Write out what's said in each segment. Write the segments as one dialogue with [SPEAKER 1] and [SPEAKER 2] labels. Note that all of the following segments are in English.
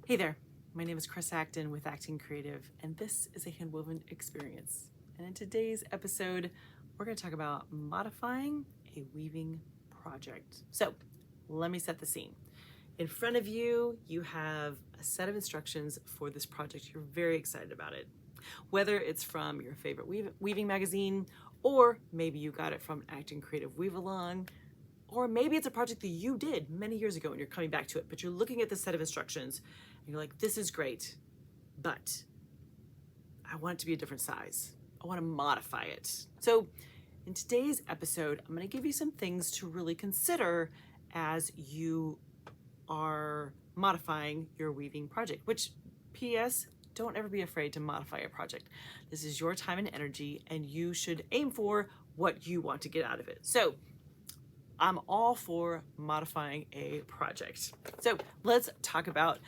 [SPEAKER 1] Hey there, my name is Chris Acton with Acting Creative, and this is a handwoven experience. And in today's episode, we're going to talk about modifying a weaving project. So let me set the scene. In front of you, you have a set of instructions for this project. You're very excited about it. Whether it's from your favorite weaving magazine, or maybe you got it from Acting Creative Weave Along, or maybe it's a project that you did many years ago and you're coming back to it, but you're looking at the set of instructions and you're like, this is great, but I want it to be a different size. I want to modify it. So in today's episode, I'm going to give you some things to really consider as you are modifying your weaving project, which P.S., don't ever be afraid to modify a project. This is your time and energy, and you should aim for what you want to get out of it. So I'm all for modifying a project. So let's talk about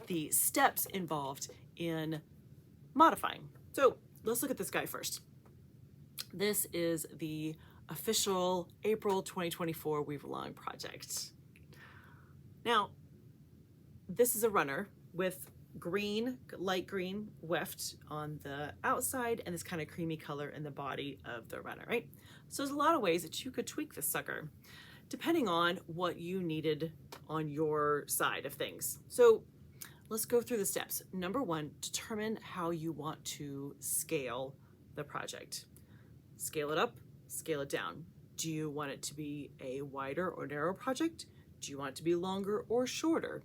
[SPEAKER 1] the steps involved in modifying. So let's look at this guy first. This is the official April 2024 Weave Along project. Now, this is a runner with green, light green weft on the outside and this kind of creamy color in the body of the runner, right? So there's a lot of ways that you could tweak this sucker, depending on what you needed on your side of things. So let's go through the steps. Number one, determine how you want to scale the project. Scale it up, scale it down. Do you want it to be a wider or narrow project? Do you want it to be longer or shorter?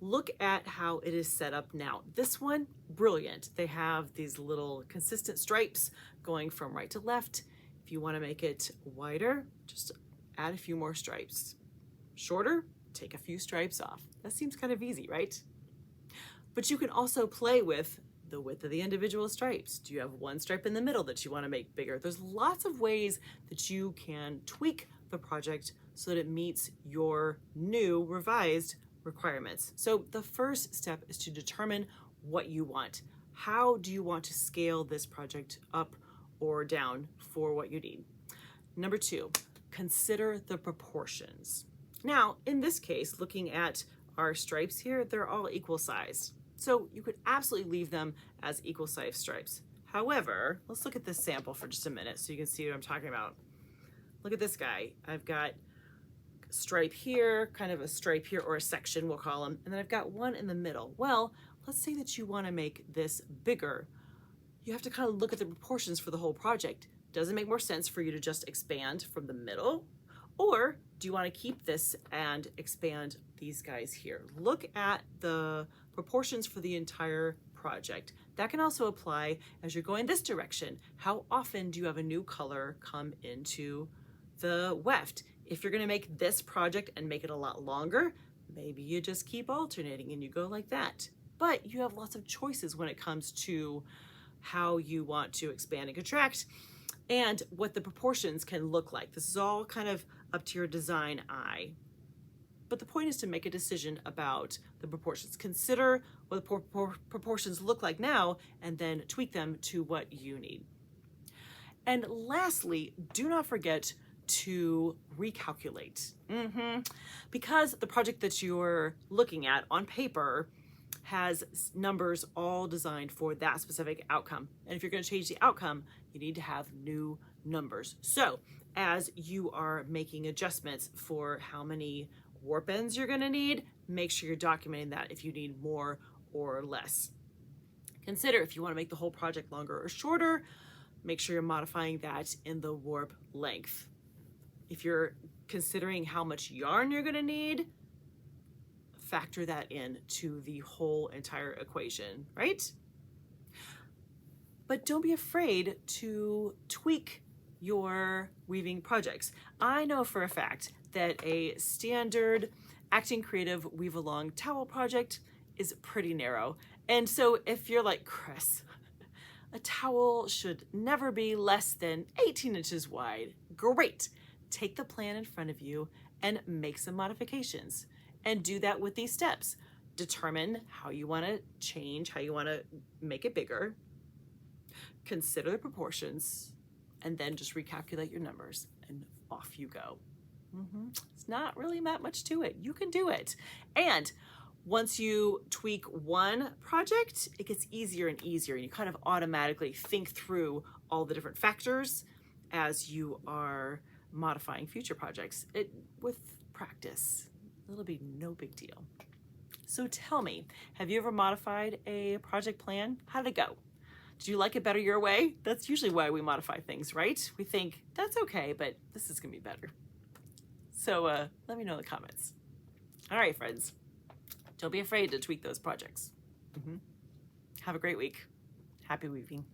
[SPEAKER 1] Look at how it is set up now. This one, brilliant. They have these little consistent stripes going from right to left. If you want to make it wider, just add a few more stripes. Shorter, take a few stripes off. That seems kind of easy, right? But you can also play with the width of the individual stripes. Do you have one stripe in the middle that you want to make bigger? There's lots of ways that you can tweak the project so that it meets your new revised requirements. So the first step is to determine what you want. How do you want to scale this project up or down for what you need? Number two, consider the proportions. Now, in this case, looking at our stripes here, they're all equal sized. So you could absolutely leave them as equal sized stripes. However, let's look at this sample for just a minute so you can see what I'm talking about. Look at this guy. I've got stripe here, kind of a stripe here, or a section we'll call them, and then I've got one in the middle. Well, let's say that you want to make this bigger. You have to kind of look at the proportions for the whole project. Does it make more sense for you to just expand from the middle, or do you want to keep this and expand these guys here? Look at the proportions for the entire project. That can also apply as you're going this direction. How often do you have a new color come into the weft? If you're going to make this project and make it a lot longer, maybe you just keep alternating and you go like that. But you have lots of choices when it comes to how you want to expand and contract and what the proportions can look like. This is all kind of up to your design eye. But the point is to make a decision about the proportions. Consider what the proportions look like now and then tweak them to what you need. And lastly, do not forget to recalculate. Because the project that you're looking at on paper has numbers all designed for that specific outcome. And if you're going to change the outcome, you need to have new numbers. So as you are making adjustments for how many warp ends you're going to need, make sure you're documenting that if you need more or less. Consider if you want to make the whole project longer or shorter, make sure you're modifying that in the warp length. If you're considering how much yarn you're going to need, factor that in to the whole entire equation, right? But don't be afraid to tweak your weaving projects. I know for a fact that a standard Acting Creative Weave Along towel project is pretty narrow. And so if you're like, Chris, a towel should never be less than 18 inches wide, great. Take the plan in front of you and make some modifications. And do that with these steps. Determine how you want to change, how you want to make it bigger. Consider the proportions, and then just recalculate your numbers, and off you go. It's not really that much to it. You can do it. And Once you tweak one project, it gets easier and easier, and you kind of automatically think through all the different factors as you are modifying future projects. With practice, it'll be no big deal. So tell me, have you ever modified a project plan? How did it go? Did you like it better your way? That's usually why we modify things, right? We think, that's okay, but this is gonna be better. So let me know in the comments. All right, friends, don't be afraid to tweak those projects. Have a great week. Happy weaving.